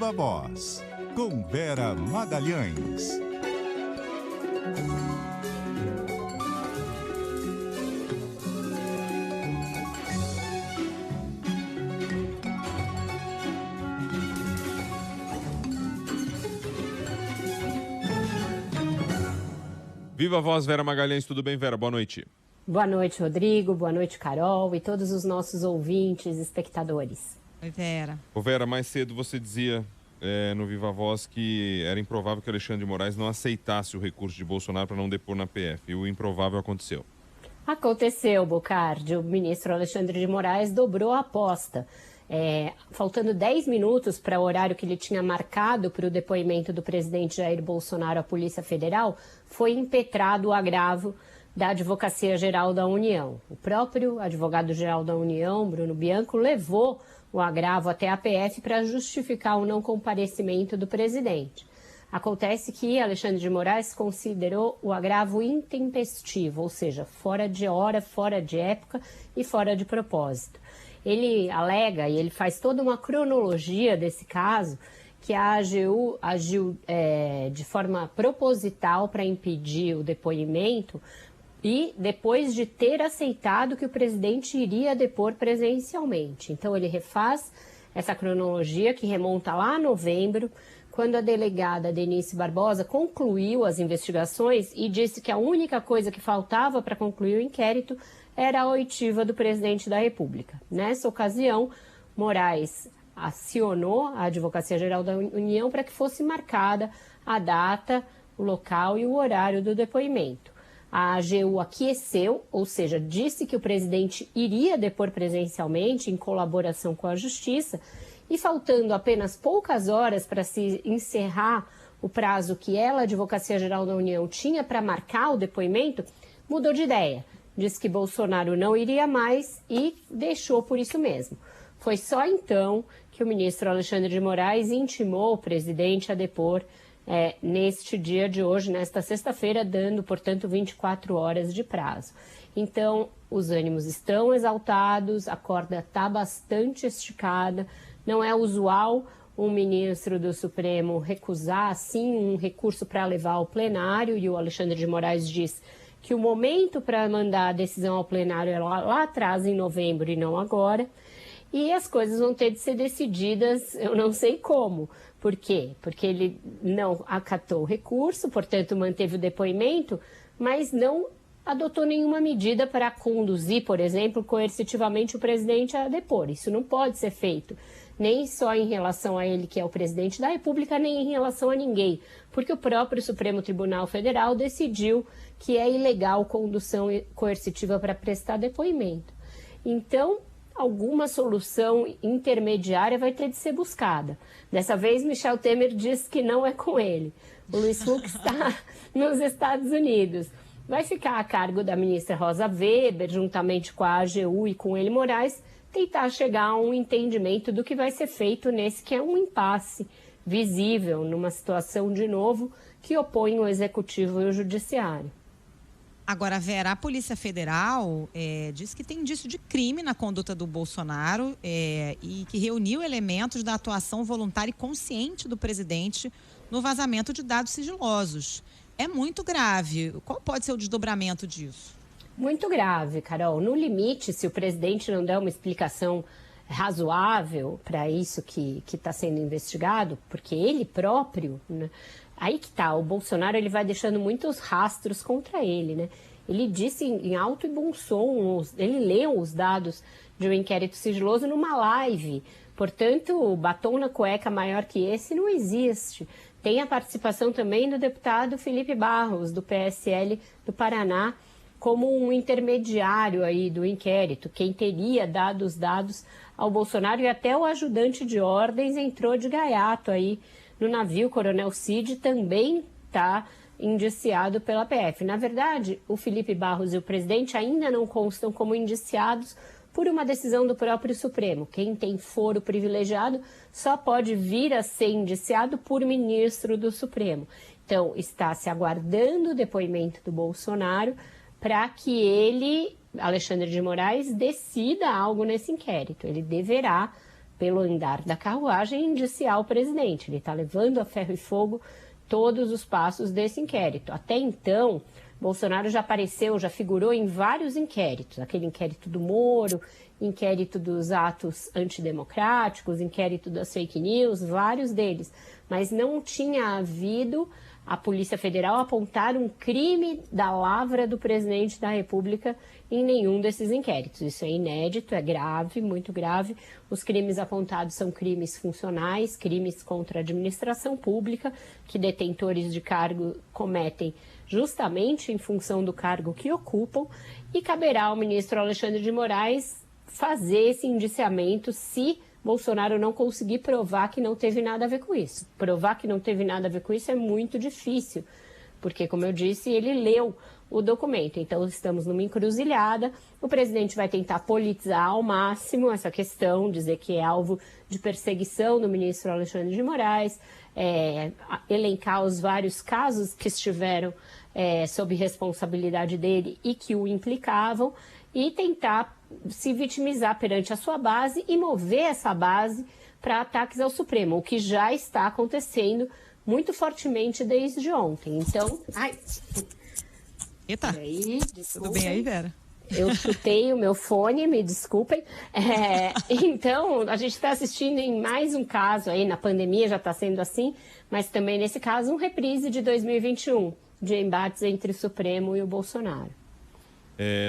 Viva Voz, com Vera Magalhães. Viva Voz, Vera Magalhães, tudo bem, Vera? Boa noite. Boa noite, Rodrigo. Boa noite, Carol e todos os nossos ouvintes, espectadores. Oi, Vera. Ô, Vera, mais cedo você dizia no Viva Voz que era improvável que Alexandre de Moraes não aceitasse o recurso de Bolsonaro para não depor na PF. E o improvável aconteceu. Aconteceu, Bocardi. O ministro Alexandre de Moraes dobrou a aposta. Faltando 10 minutos para o horário que ele tinha marcado para o depoimento do presidente Jair Bolsonaro à Polícia Federal, foi impetrado o agravo da Advocacia Geral da União. O próprio advogado-geral da União, Bruno Bianco, levou o agravo até a PF para justificar o não comparecimento do presidente. Acontece que Alexandre de Moraes considerou o agravo intempestivo, ou seja, fora de hora, fora de época e fora de propósito. Ele alega, e ele faz toda uma cronologia desse caso, que a AGU agiu de forma proposital para impedir o depoimento e depois de ter aceitado que o presidente iria depor presencialmente. Então ele refaz essa cronologia que remonta lá a novembro, quando a delegada Denise Barbosa concluiu as investigações e disse que a única coisa que faltava para concluir o inquérito era a oitiva do presidente da República. Nessa ocasião, Moraes acionou a Advocacia Geral da União para que fosse marcada a data, o local e o horário do depoimento. A AGU aqueceu, ou seja, disse que o presidente iria depor presencialmente em colaboração com a Justiça e faltando apenas poucas horas para se encerrar o prazo que ela, a Advocacia Geral da União, tinha para marcar o depoimento, mudou de ideia. Disse que Bolsonaro não iria mais e deixou por isso mesmo. Foi só então que o ministro Alexandre de Moraes intimou o presidente a depor neste dia de hoje, nesta sexta-feira, dando, portanto, 24 horas de prazo. Então, os ânimos estão exaltados, a corda está bastante esticada, não é usual um ministro do Supremo recusar, assim, um recurso para levar ao plenário, e o Alexandre de Moraes diz que o momento para mandar a decisão ao plenário é lá atrás, em novembro, e não agora. E as coisas vão ter de ser decididas, eu não sei como. Por quê? Porque ele não acatou o recurso, portanto manteve o depoimento, mas não adotou nenhuma medida para conduzir, por exemplo, coercitivamente o presidente a depor. Isso não pode ser feito, nem só em relação a ele, que é o presidente da República, nem em relação a ninguém, porque o próprio Supremo Tribunal Federal decidiu que é ilegal condução coercitiva para prestar depoimento. Então, alguma solução intermediária vai ter de ser buscada. Dessa vez, Michel Temer diz que não é com ele. O Luiz Fux está nos Estados Unidos. Vai ficar a cargo da ministra Rosa Weber, juntamente com a AGU e com ele Moraes, tentar chegar a um entendimento do que vai ser feito nesse que é um impasse visível, numa situação, de novo, que opõe o Executivo e o Judiciário. Agora, Vera, a Polícia Federal diz que tem indício de crime na conduta do Bolsonaro e que reuniu elementos da atuação voluntária e consciente do presidente no vazamento de dados sigilosos. É muito grave. Qual pode ser o desdobramento disso? Muito grave, Carol. No limite, se o presidente não der uma explicação razoável para isso que está sendo investigado, porque ele próprio, né? Aí que tá, o Bolsonaro ele vai deixando muitos rastros contra ele, né? Ele disse em alto e bom som, ele leu os dados de um inquérito sigiloso numa live. Portanto, o batom na cueca maior que esse não existe. Tem a participação também do deputado Felipe Barros, do PSL do Paraná, como um intermediário aí do inquérito, quem teria dado os dados ao Bolsonaro, e até o ajudante de ordens entrou de gaiato aí no navio. Coronel Cid também está indiciado pela PF. Na verdade, o Felipe Barros e o presidente ainda não constam como indiciados por uma decisão do próprio Supremo. Quem tem foro privilegiado só pode vir a ser indiciado por ministro do Supremo. Então, está se aguardando o depoimento do Bolsonaro para que ele, Alexandre de Moraes, decida algo nesse inquérito. Ele deverá, pelo andar da carruagem, indiciar o presidente. Ele está levando a ferro e fogo todos os passos desse inquérito. Até então, Bolsonaro já apareceu, já figurou em vários inquéritos. Aquele inquérito do Moro, inquérito dos atos antidemocráticos, inquérito das fake news, vários deles. Mas não tinha havido a Polícia Federal apontar um crime da lavra do presidente da República em nenhum desses inquéritos. Isso é inédito, é grave, muito grave. Os crimes apontados são crimes funcionais, crimes contra a administração pública, que detentores de cargo cometem justamente em função do cargo que ocupam, e caberá ao ministro Alexandre de Moraes fazer esse indiciamento se Bolsonaro não conseguir provar que não teve nada a ver com isso. Provar que não teve nada a ver com isso é muito difícil, porque, como eu disse, ele leu o documento. Então, estamos numa encruzilhada. O presidente vai tentar politizar ao máximo essa questão, dizer que é alvo de perseguição do ministro Alexandre de Moraes, elencar os vários casos que estiveram sob responsabilidade dele e que o implicavam, e tentar se vitimizar perante a sua base e mover essa base para ataques ao Supremo, o que já está acontecendo muito fortemente desde ontem. Então, Eita, aí, tudo bem aí, Vera? Eu chutei o meu fone, me desculpem. Então, a gente está assistindo em mais um caso aí, na pandemia já está sendo assim, mas também nesse caso um reprise de 2021, de embates entre o Supremo e o Bolsonaro.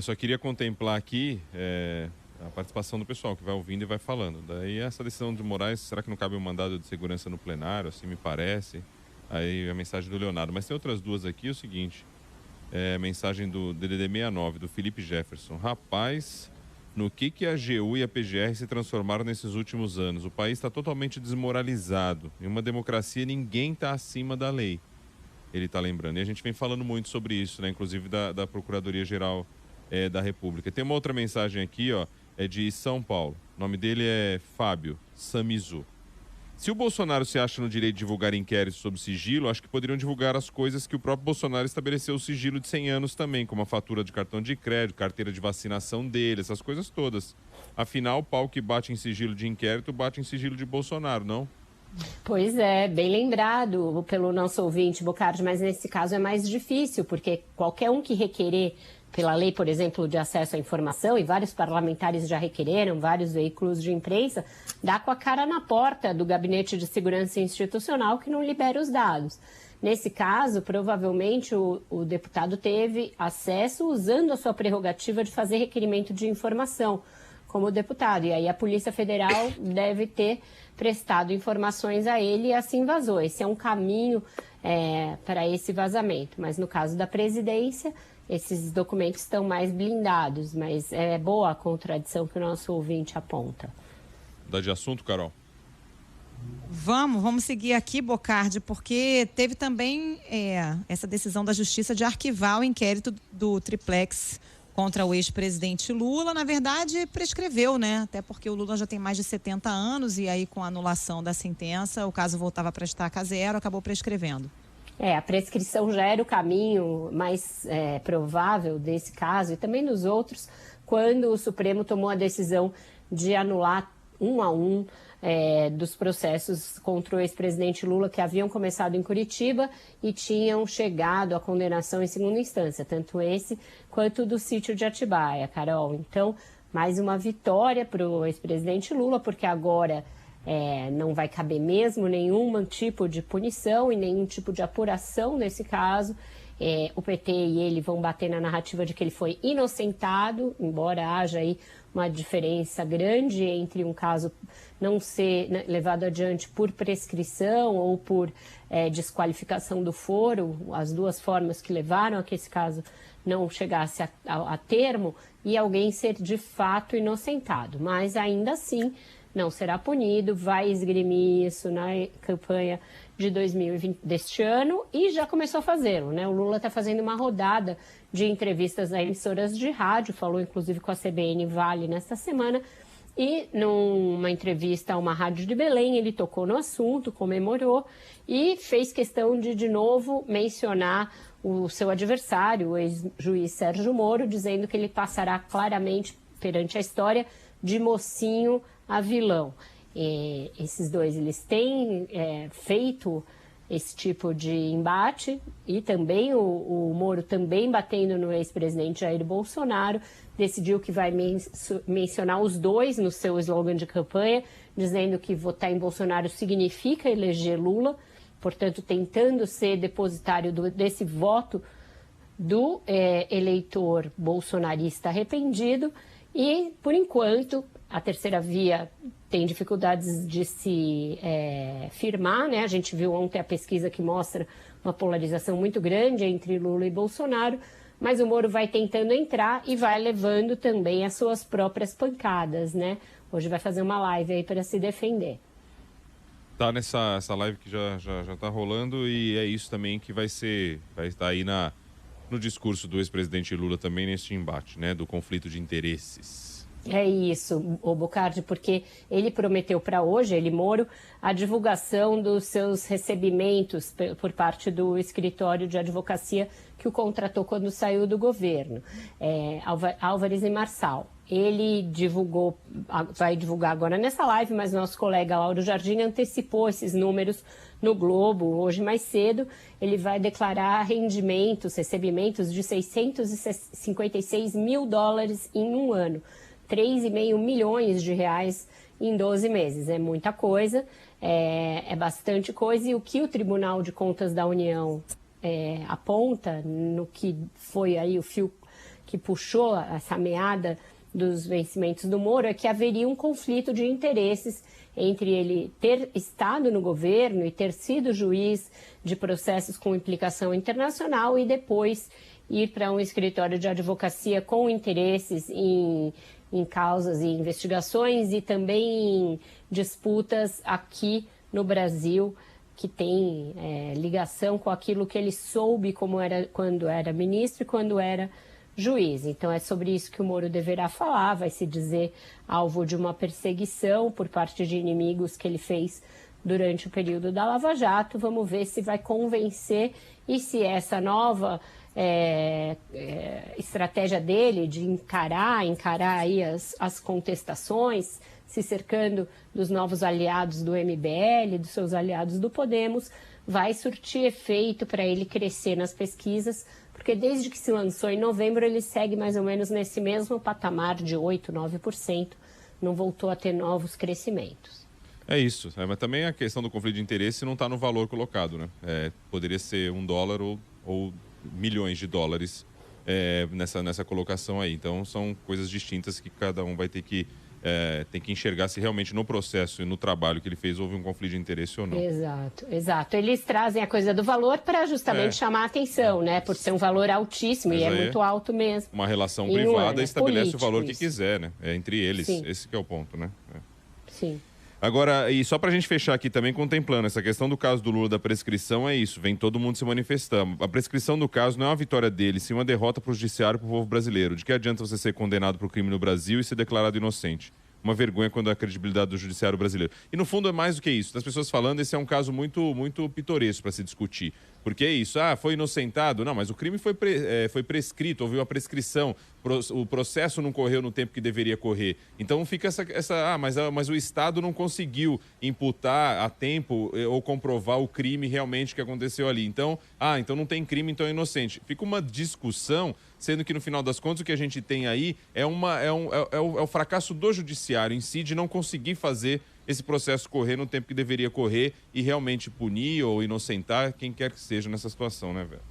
Só queria contemplar aqui a participação do pessoal que vai ouvindo e vai falando. Daí essa decisão de Moraes, será que não cabe um mandado de segurança no plenário? Assim me parece. Aí a mensagem do Leonardo. Mas tem outras duas aqui, o seguinte. Mensagem do DDD 69, do Felipe Jefferson. Rapaz, no que a AGU e a PGR se transformaram nesses últimos anos? O país está totalmente desmoralizado. Em uma democracia ninguém está acima da lei. Ele está lembrando. E a gente vem falando muito sobre isso, né? Inclusive da Procuradoria-Geral da República. Tem uma outra mensagem aqui, ó, é de São Paulo. O nome dele é Fábio Samizu. Se o Bolsonaro se acha no direito de divulgar inquéritos sobre sigilo, acho que poderiam divulgar as coisas que o próprio Bolsonaro estabeleceu o sigilo de 100 anos também, como a fatura de cartão de crédito, carteira de vacinação dele, essas coisas todas. Afinal, o pau que bate em sigilo de inquérito bate em sigilo de Bolsonaro, não? Pois é, bem lembrado pelo nosso ouvinte, Bocardi, mas nesse caso é mais difícil, porque qualquer um que requerer, pela lei, por exemplo, de acesso à informação, e vários parlamentares já requereram, vários veículos de imprensa, dá com a cara na porta do Gabinete de Segurança Institucional que não libera os dados. Nesse caso, provavelmente o deputado teve acesso usando a sua prerrogativa de fazer requerimento de informação como deputado, e aí a Polícia Federal deve ter prestado informações a ele e assim vazou. Esse é um caminho para esse vazamento, mas no caso da presidência, esses documentos estão mais blindados, mas é boa a contradição que o nosso ouvinte aponta. Dá de assunto, Carol? Vamos seguir aqui, Bocardi, porque teve também essa decisão da Justiça de arquivar o inquérito do Triplex contra o ex-presidente Lula. Na verdade, prescreveu, né? Até porque o Lula já tem mais de 70 anos e aí, com a anulação da sentença, o caso voltava para estaca zero, acabou prescrevendo. A prescrição já era o caminho mais provável desse caso e também dos outros, quando o Supremo tomou a decisão de anular 1 a 1 dos processos contra o ex-presidente Lula, que haviam começado em Curitiba e tinham chegado à condenação em segunda instância, tanto esse quanto do sítio de Atibaia, Carol. Então, mais uma vitória para o ex-presidente Lula, porque agora não vai caber mesmo nenhum tipo de punição e nenhum tipo de apuração nesse caso. O PT e ele vão bater na narrativa de que ele foi inocentado, embora haja aí uma diferença grande entre um caso não ser levado adiante por prescrição ou por desqualificação do foro, as duas formas que levaram a que esse caso não chegasse a termo, e alguém ser de fato inocentado. Mas ainda assim não será punido, vai esgrimir isso na campanha de 2020 deste ano e já começou a fazê-lo, né? O Lula está fazendo uma rodada de entrevistas a emissoras de rádio, falou inclusive com a CBN Vale nesta semana, e numa entrevista a uma rádio de Belém ele tocou no assunto, comemorou e fez questão de novo mencionar o seu adversário, o ex-juiz Sérgio Moro, dizendo que ele passará claramente perante a história de mocinho a vilão. Esses dois, eles têm feito esse tipo de embate, e também o Moro também batendo no ex-presidente Jair Bolsonaro, decidiu que vai mencionar os dois no seu slogan de campanha, dizendo que votar em Bolsonaro significa eleger Lula, portanto tentando ser depositário desse voto do eleitor bolsonarista arrependido. E, por enquanto, a terceira via tem dificuldades de se firmar, né? A gente viu ontem a pesquisa que mostra uma polarização muito grande entre Lula e Bolsonaro, mas o Moro vai tentando entrar e vai levando também as suas próprias pancadas, né? Hoje vai fazer uma live aí para se defender. Tá nessa live que já tá rolando, e é isso também que vai estar aí no discurso do ex-presidente Lula também neste embate, né? Do conflito de interesses. É isso, o Bocardi, porque ele prometeu para hoje, ele, Moro, a divulgação dos seus recebimentos por parte do escritório de advocacia que o contratou quando saiu do governo, Álvares e Marçal. Ele vai divulgar agora nessa live, mas nosso colega Lauro Jardim antecipou esses números no Globo hoje mais cedo. Ele vai declarar recebimentos de $656 mil em um ano. 3,5 milhões de reais em 12 meses. É muita coisa, é bastante coisa. E o que o Tribunal de Contas da União aponta, no que foi aí o fio que puxou essa meada dos vencimentos do Moro, é que haveria um conflito de interesses entre ele ter estado no governo e ter sido juiz de processos com implicação internacional e depois ir para um escritório de advocacia com interesses em causas e investigações e também em disputas aqui no Brasil, que tem ligação com aquilo que ele soube quando era ministro e quando era juiz. Então é sobre isso que o Moro deverá falar, vai se dizer alvo de uma perseguição por parte de inimigos que ele fez durante o período da Lava Jato. Vamos ver se vai convencer e se essa nova estratégia dele de encarar aí as contestações, se cercando dos novos aliados do MBL, dos seus aliados do Podemos, vai surtir efeito para ele crescer nas pesquisas, porque desde que se lançou em novembro ele segue mais ou menos nesse mesmo patamar de 8%, 9%, não voltou a ter novos crescimentos. É isso, mas também a questão do conflito de interesse não está no valor colocado, né? Poderia ser $1 ou milhões de dólares nessa colocação aí. Então são coisas distintas que cada um vai ter que enxergar se realmente no processo e no trabalho que ele fez houve um conflito de interesse ou não. Exato. Eles trazem a coisa do valor para justamente chamar a atenção, né? Por ser um valor altíssimo, e é muito alto mesmo. Uma relação privada estabelece o valor que quiser, né? Entre eles. Sim. Esse que é o ponto, né? Sim. Agora, e só para a gente fechar aqui também contemplando essa questão do caso do Lula da prescrição, é isso, vem todo mundo se manifestando. A prescrição do caso não é uma vitória dele, sim uma derrota para o judiciário e para o povo brasileiro. De que adianta você ser condenado por crime no Brasil e ser declarado inocente? Uma vergonha quando a credibilidade do judiciário brasileiro. E no fundo é mais do que isso. Das pessoas falando, esse é um caso muito, muito pitoresco para se discutir. Porque é isso, foi inocentado. Não, mas o crime foi prescrito, houve uma prescrição. O processo não correu no tempo que deveria correr. Então fica mas o Estado não conseguiu imputar a tempo ou comprovar o crime realmente que aconteceu ali. Então não tem crime, então é inocente. Fica uma discussão, sendo que no final das contas o que a gente tem aí é o fracasso do judiciário em si de não conseguir fazer esse processo correr no tempo que deveria correr e realmente punir ou inocentar quem quer que seja nessa situação, né, velho?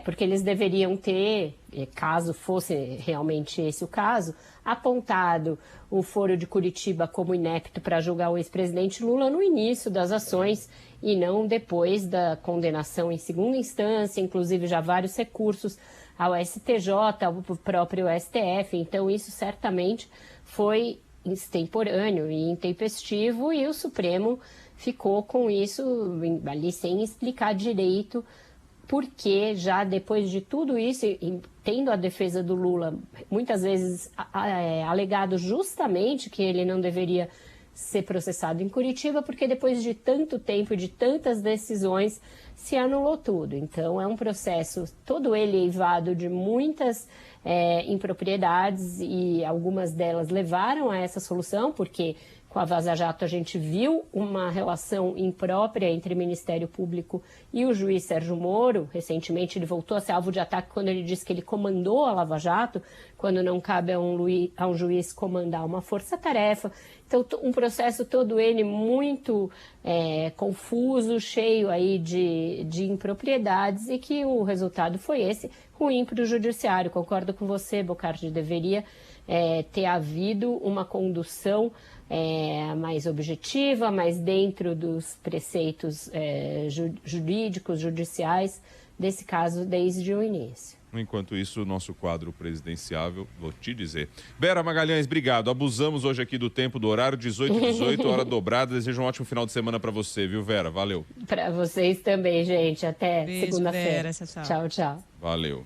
Porque eles deveriam ter, caso fosse realmente esse o caso, apontado o Foro de Curitiba como inepto para julgar o ex-presidente Lula no início das ações e não depois da condenação em segunda instância, inclusive já vários recursos ao STJ, ao próprio STF. Então isso certamente foi extemporâneo e intempestivo, e o Supremo ficou com isso ali sem explicar direito, porque já depois de tudo isso, tendo a defesa do Lula muitas vezes alegado justamente que ele não deveria ser processado em Curitiba, porque depois de tanto tempo e de tantas decisões se anulou tudo. Então é um processo todo ele eivado de muitas impropriedades, e algumas delas levaram a essa solução, porque com a Vaza Jato, a gente viu uma relação imprópria entre o Ministério Público e o juiz Sérgio Moro. Recentemente, ele voltou a ser alvo de ataque quando ele disse que ele comandou a Lava Jato, quando não cabe a um juiz comandar uma força-tarefa. Então, um processo todo ele muito confuso, cheio aí de impropriedades, e que o resultado foi esse, ruim para o judiciário. Concordo com você, Bocardi, deveria ter havido uma condução mais objetiva, mais dentro dos preceitos jurídicos, judiciais, desse caso desde o início. Enquanto isso, o nosso quadro presidenciável, vou te dizer. Vera Magalhães, obrigado. Abusamos hoje aqui do tempo, do horário, 18h18, hora dobrada. Desejo um ótimo final de semana para você, viu, Vera? Valeu. Para vocês também, gente. Até Beijo, segunda-feira. Vera. Tchau, tchau. Tchau, tchau. Valeu.